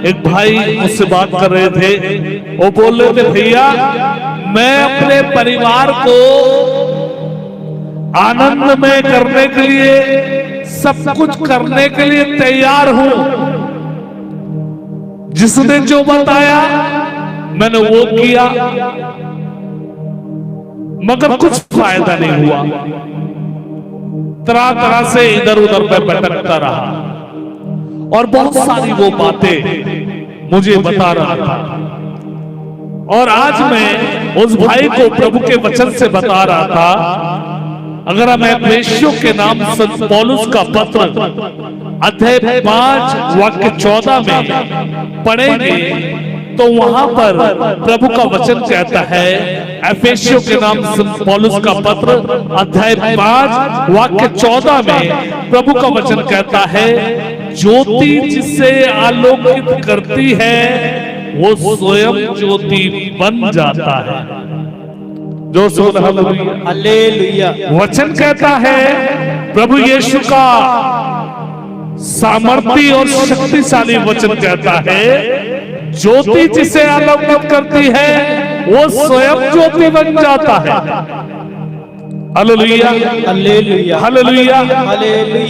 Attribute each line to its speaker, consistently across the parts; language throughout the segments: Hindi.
Speaker 1: एक भाई मुझसे बात कर रहे थे, वो बोल रहे थे भैया मैं अपने परिवार को आनंदमय करने के लिए, सब कुछ करने के लिए तैयार हूं, जिसने जो बताया मैंने वो किया, मगर कुछ फायदा नहीं हुआ। तरह तरह से इधर उधर मैं भटकता रहा और बहुत सारी वो बातें मुझे बता रहा था। और आज मैं उस भाई को प्रभु के वचन से बता रहा था, अगर हम एफेसियों के नाम संत पौलुस का पत्र अध्याय 5 वाक्य 14 में पढ़ेंगे तो वहां पर प्रभु का वचन कहता है, एफेसियों के नाम संत पौलुस का पत्र अध्याय 5 वाक्य 14 में प्रभु का वचन कहता है, ज्योति जिसे आलोकित करती है वो स्वयं ज्योति बन जाता है। जो सुन हालेलुया। वचन कहता है, प्रभु यीशु का सामर्थी और शक्तिशाली वचन कहता है, ज्योति जिसे आलोकित करती है वो स्वयं ज्योति बन जाता है। Hallelujah hallelujah hallelujah hallelujah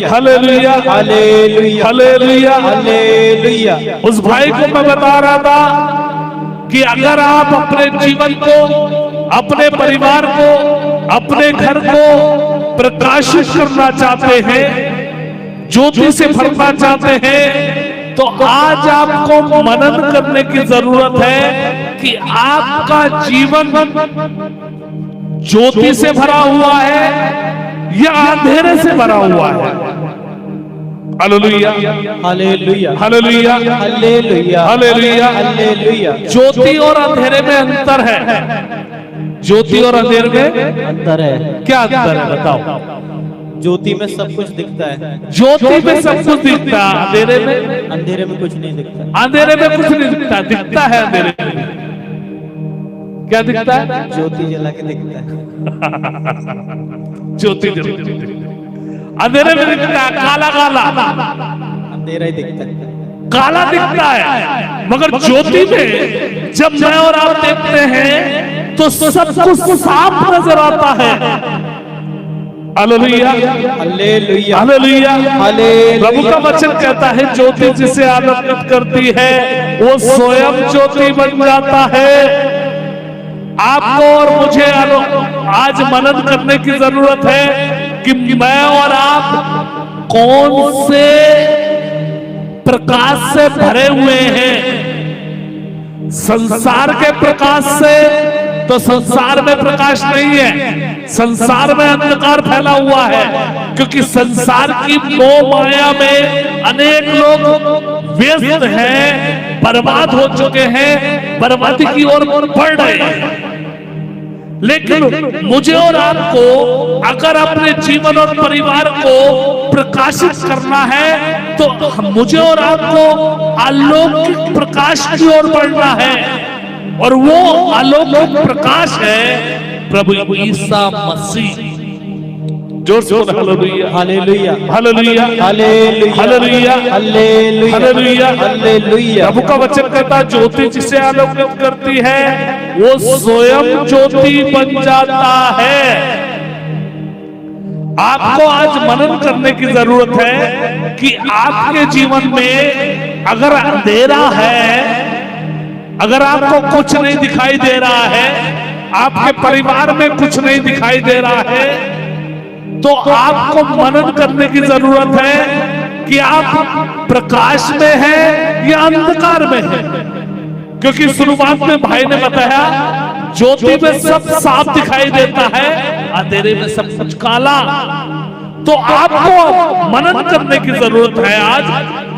Speaker 1: hallelujah hallelujah hallelujah hallelujah. उस भाई को मैं बता रहा था कि अगर आप अपने जीवन को, अपने परिवार को, अपने घर को प्रकाशित करना चाहते हैं, ज्योति से भरना चाहते हैं, तो आज आपको मनन करने की जरूरत है कि आपका जीवन ज्योति से भरा हुआ है या अंधेरे से भरा हुआ है। Hallelujah hallelujah hallelujah hallelujah hallelujah hallelujah. ज्योति और अंधेरे में अंतर है। ज्योति और अंधेरे में
Speaker 2: अंतर है।
Speaker 1: क्या अंतर है बताओ?
Speaker 2: ज्योति में सब कुछ दिखता है,
Speaker 1: ज्योति में सब कुछ दिखता है,
Speaker 2: अंधेरे में कुछ नहीं दिखता।
Speaker 1: अंधेरे में कुछ नहीं दिखता, दिखता है अंधेरे में। क्या दिखता है?
Speaker 2: ज्योति जला के दिखता है।
Speaker 1: ज्योति जला के दिखता है, अंधेरे में दिखता है काला काला,
Speaker 2: अंधेरा ही दिखता है,
Speaker 1: काला दिखता है। मगर ज्योति में जब मैं और आप देखते हैं तो सब कुछ साफ नजर आता है। Hallelujah
Speaker 2: hallelujah
Speaker 1: hallelujah
Speaker 2: hallelujah.
Speaker 1: प्रभु का वचन कहता है, ज्योति जिसे आलोकित करती है वो स्वयं ज्योति बन जाता है। आपको और मुझे आज मनन करने की जरूरत है कि मैं और आप कौन से प्रकाश से भरे हुए हैं। संसार के प्रकाश से तो संसार में प्रकाश नहीं है, संसार में अंधकार फैला हुआ है, क्योंकि संसार की मोह माया में अनेक लोग व्यस्त हैं, बर्बाद हो चुके हैं, बर्बादी की ओर बढ़ रहे हैं। लेकिन मुझे और आपको अगर अपने जीवन और परिवार को प्रकाशित करना है तो मुझे और आपको अलौकिक प्रकाश की ओर बढ़ना है, और वो अलौकिक प्रकाश है प्रभु ईसा मसीह। जोर से hallelujah
Speaker 2: hallelujah
Speaker 1: hallelujah
Speaker 2: hallelujah
Speaker 1: hallelujah
Speaker 2: hallelujah
Speaker 1: hallelujah
Speaker 2: hallelujah.
Speaker 1: प्रभु का वचन कहता है, ज्योति जिसे आलोकित करती है वो स्वयं ज्योति बन जाता है। आपको आज मनन करने की जरूरत है कि आपके जीवन में अगर अंधेरा है, अगर आपको कुछ नहीं दिखाई दे रहा है, आपके परिवार में कुछ नहीं दिखाई दे रहा है, तो आपको मनन करने की जरूरत है कि आप प्रकाश में हैं या अंधकार में हैं। क्योंकि शुरुआत में भाई ने बताया, ज्योति में सब साफ दिखाई देता है, अंधेरे में सब कुछ काला। तो आपको मनन करने की जरूरत है आज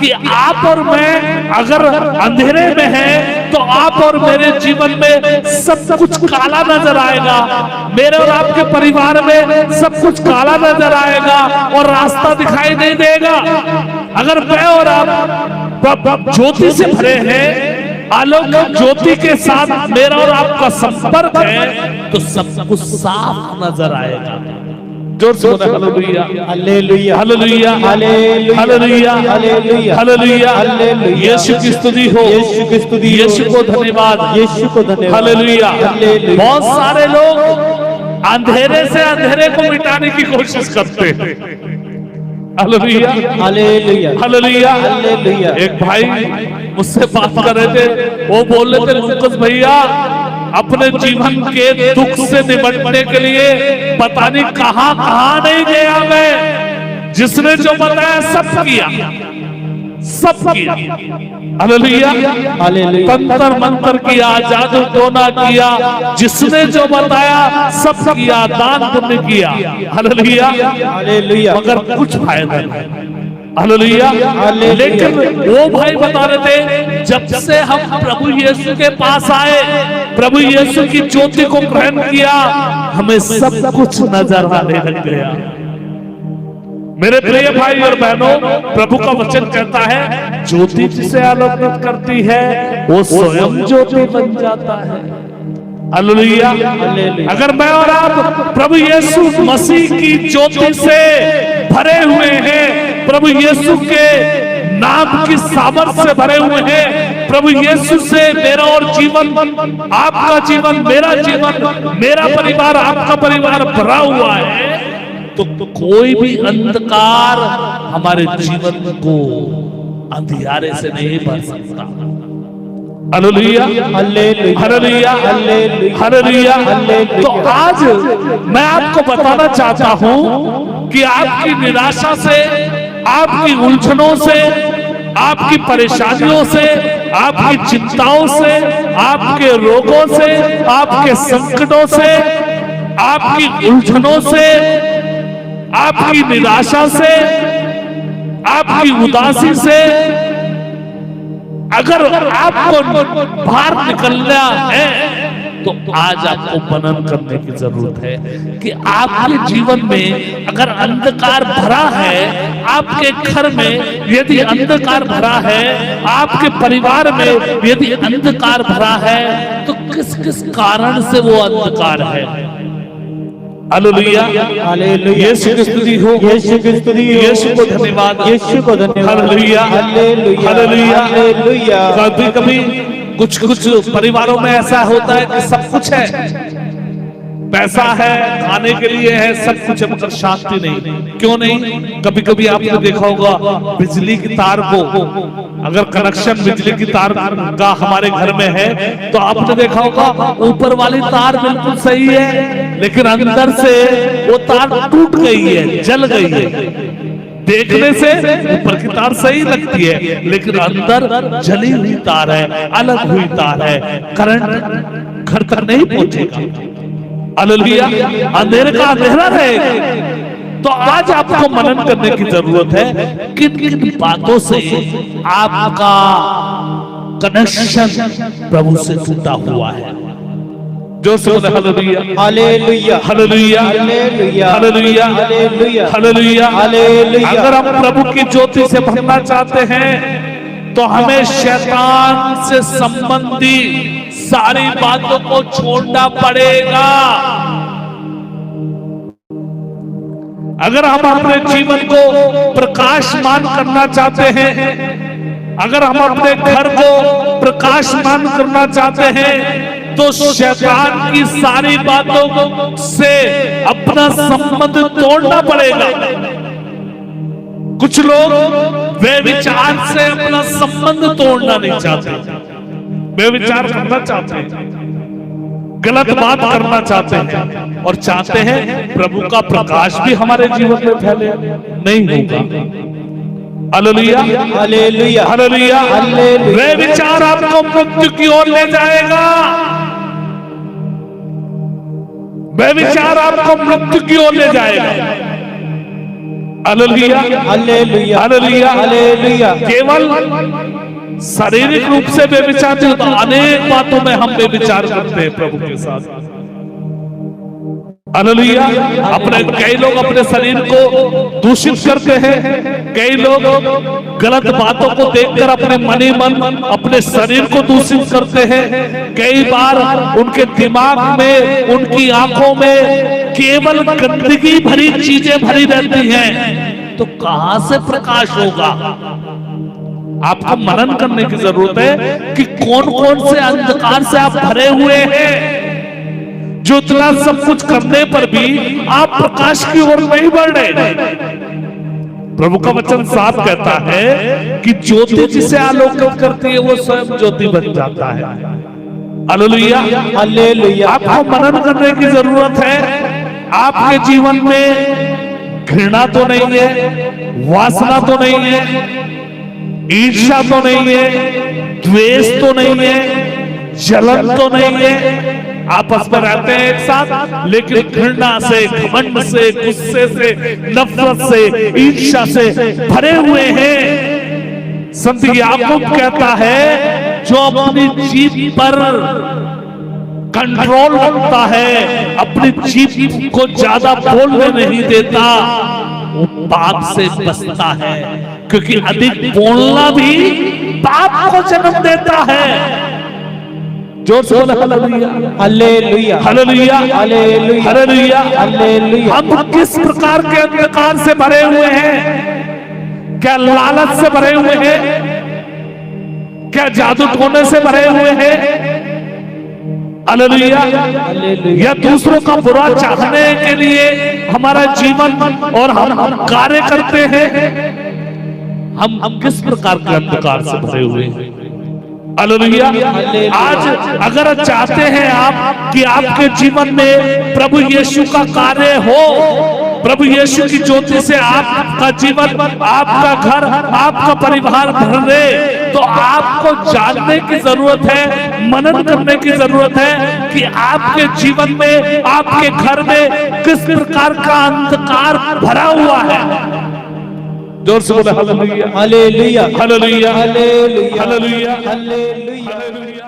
Speaker 1: कि आप और मैं अगर अंधेरे में हैं तो आप और मेरे जीवन में सब कुछ काला नजर आएगा, मेरे और आपके परिवार में सब कुछ काला नजर आएगा और रास्ता दिखाई नहीं देगा। अगर मैं और आप ज्योति से भरे हैं, अलौकिक ज्योति के साथ मेरा और आपका संपर्क है, तो सब कुछ साफ नजर आएगा। जोर से बोले hallelujah,
Speaker 2: hallelujah,
Speaker 1: hallelujah,
Speaker 2: hallelujah,
Speaker 1: hallelujah,
Speaker 2: hallelujah,
Speaker 1: hallelujah,
Speaker 2: hallelujah.
Speaker 1: Yeshu की स्तुति हो,
Speaker 2: यीशु की स्तुति हो,
Speaker 1: यीशु को धन्यवाद,
Speaker 2: यीशु को धन्यवाद,
Speaker 1: हालेलुया।
Speaker 2: हालेलुया।
Speaker 1: बहुत सारे लोग अंधेरे से अंधेरे को मिटाने की कोशिश करते हैं। Hallelujah,
Speaker 2: hallelujah,
Speaker 1: hallelujah.
Speaker 2: हालेलुया।
Speaker 1: एक भाई मुझसे बात कर रहे थे, वो बोल रहे थे लुकस भैया अपने जीवन के दुख से निपटने के लिए पता नहीं कहां कहां नहीं गया मैं, जिसने जो बताया सब किया, सब किया। Hallelujah,
Speaker 2: hallelujah.
Speaker 1: तंत्र मंत्र किया, जादू टोना किया, जिसने जो बताया सब किया, दान पुण्य किया। हालेलुया,
Speaker 2: हालेलुया,
Speaker 1: मगर कुछ फायदा नहीं। हालेलुया।
Speaker 2: हालेलुया।
Speaker 1: लेकिन वो भाई बता रहे थे जब से हम प्रभु यीशु के पास आए, प्रभु यीशु की ज्योति को ग्रहण किया, हमें सब कुछ नजर आने लग गया। मेरे प्रिय भाई और बहनों, प्रभु का वचन कहता है ज्योति जिसे आलोकित करती है वो स्वयं ज्योति बन जाता है। हालेलुया। अगर मैं और आप प्रभु यीशु मसीह की ज्योति से भरे हुए हैं, प्रभु यीशु के नाम की सामर्थ से भरे हुए हैं, प्रभु यीशु से मेरा और जीवन, आपका जीवन, मेरा जीवन, मेरा परिवार, आपका परिवार भरा हुआ है, तो कोई भी अंधकार हमारे जीवन को अंधियारे से नहीं भर सकता। Hallelujah,
Speaker 2: hallelujah,
Speaker 1: hallelujah, hallelujah. तो आज मैं आपको बताना चाहता हूं कि आपकी निराशा से, आपकी उलझनों से, आपकी परेशानियों से, आपकी चिंताओं से, आपके रोगों से, आपके संकटों से, आपकी उलझनों से, आपकी निराशा से, आपकी उदासी से अगर आपको बाहर निकलना है तो आज आपको मनन करने की जरूरत है कि आपके जीवन में अगर अंधकार भरा है, आपके घर में यदि अंधकार भरा है, आपके परिवार में यदि अंधकार भरा है, तो किस किस कारण से वो अंधकार है। Hallelujah,
Speaker 2: hallelujah.
Speaker 1: यीशु की स्तुति हो,
Speaker 2: यीशु की स्तुति हो,
Speaker 1: यीशु को धन्यवाद,
Speaker 2: यीशु को धन्यवाद।
Speaker 1: Hallelujah,
Speaker 2: hallelujah,
Speaker 1: hallelujah.
Speaker 2: हालेलुया।
Speaker 1: कभी कभी कुछ कुछ परिवारों में ऐसा होता है कि सब कुछ है, पैसा है, खाने के लिए है, सब कुछ है, मगर शांति नहीं। क्यों नहीं? कभी कभी आपने देखा होगा बिजली की तार को, अगर कनेक्शन बिजली की तार का हमारे घर में है तो आपने देखा होगा ऊपर वाली तार बिल्कुल सही है, लेकिन अंदर से वो तार टूट गई है, जल गई है। देखने से ऊपर की तार सही लगती है, लेकिन अंदर जली हुई तार है, अलग हुई तार है, करंट घर तक नहीं पहुंचेगा। हालेलुया, अंधेरे का अंधेरा रहेगा। तो आज आपको मनन करने की जरूरत है किन किन बातों से आपका कनेक्शन प्रभु से टूटा हुआ है। जो से बोले hallelujah,
Speaker 2: hallelujah,
Speaker 1: hallelujah,
Speaker 2: hallelujah,
Speaker 1: hallelujah,
Speaker 2: hallelujah,
Speaker 1: hallelujah,
Speaker 2: hallelujah.
Speaker 1: अगर हम प्रभु की ज्योति से भरना चाहते हैं तो हमें शैतान से संबंधी सारी बातों को छोड़ना पड़ेगा। अगर हम अपने जीवन को प्रकाशमान करना चाहते हैं, अगर हम अपने घर को प्रकाशमान करना चाहते हैं, तो शैतान की सारी बातों से अपना संबंध तोड़ना पड़ेगा। कुछ लोग वे विचार से अपना संबंध तोड़ना नहीं चाहते, वे विचार करना चाहते हैं, गलत बात करना चाहते हैं और चाहते हैं प्रभु का प्रकाश भी हमारे जीवन में फैले। नहीं होगा। Hallelujah,
Speaker 2: hallelujah,
Speaker 1: hallelujah. वे विचार आपको मृत्यु की ओर ले जाएगा, वे विचार आपको मृत्यु की ओर ले जाएगा। Hallelujah,
Speaker 2: hallelujah,
Speaker 1: hallelujah,
Speaker 2: hallelujah.
Speaker 1: केवल शारीरिक रूप से बेविचार नहीं, तो अनेक बातों में हम बेविचार करते हैं प्रभु के साथ। हालेलुया। अपने कई लोग अपने शरीर को दूषित करते हैं, कई लोग गलत बातों को देखकर अपने मन ही मन अपने शरीर को दूषित करते हैं। कई बार उनके दिमाग में, उनकी आंखों में केवल गंदगी भरी चीजें भरी रहती हैं, तो कहां से प्रकाश होगा? आपको मनन करने की जरूरत है कि कौन कौन से अंधकार से आप भरे हुए हैं, जो इतना सब कुछ करने पर भी आप प्रकाश की ओर नहीं बढ़ रहे। प्रभु का वचन साफ कहता है कि ज्योति जिसे आलोकित करती है वो स्वयं ज्योति बन जाता है। Hallelujah,
Speaker 2: hallelujah.
Speaker 1: आपको मनन करने की जरूरत है। आपके जीवन में घृणा तो नहीं है, वासना तो नहीं है, ईर्ष्या तो नहीं है, द्वेष तो नहीं है, जलन तो नहीं है। आपस में रहते हैं एक साथ, लेकिन घृणा से, घमंड से, गुस्से से, नफरत से, ईर्ष्या से भरे हुए हैं। संत याकूब कहता है, जो अपनी जीभ पर कंट्रोल रखता है, अपनी जीभ को ज्यादा बोलने नहीं देता, वो पाप से बचता है, क्योंकि अधिक बोलना भी पाप को जन्म देता है। जोर से बोला hallelujah,
Speaker 2: hallelujah,
Speaker 1: hallelujah,
Speaker 2: hallelujah,
Speaker 1: hallelujah,
Speaker 2: hallelujah.
Speaker 1: हम किस प्रकार के अंधकार से भरे हुए हैं? क्या लालच से भरे हुए हैं? क्या जादू टोने से भरे हुए हैं? हालेलुया। या दूसरों का बुरा चाहने के लिए हमारा जीवन और हम कार्य करते हैं? हम किस प्रकार के अंधकार से भरे हुए हैं? हालेलुया। आज अगर चाहते हैं आप कि आपके जीवन में प्रभु यीशु का कार्य हो, प्रभु यीशु की ज्योति से आपका जीवन, आपका घर, आपका परिवार भरे, तो आपको जानने की जरूरत है, मनन करने की जरूरत है कि आपके जीवन में, आपके घर में किस प्रकार का अंधकार भरा हुआ है। जोर से बोले hallelujah,
Speaker 2: hallelujah,
Speaker 1: hallelujah,
Speaker 2: hallelujah,
Speaker 1: hallelujah,
Speaker 2: hallelujah.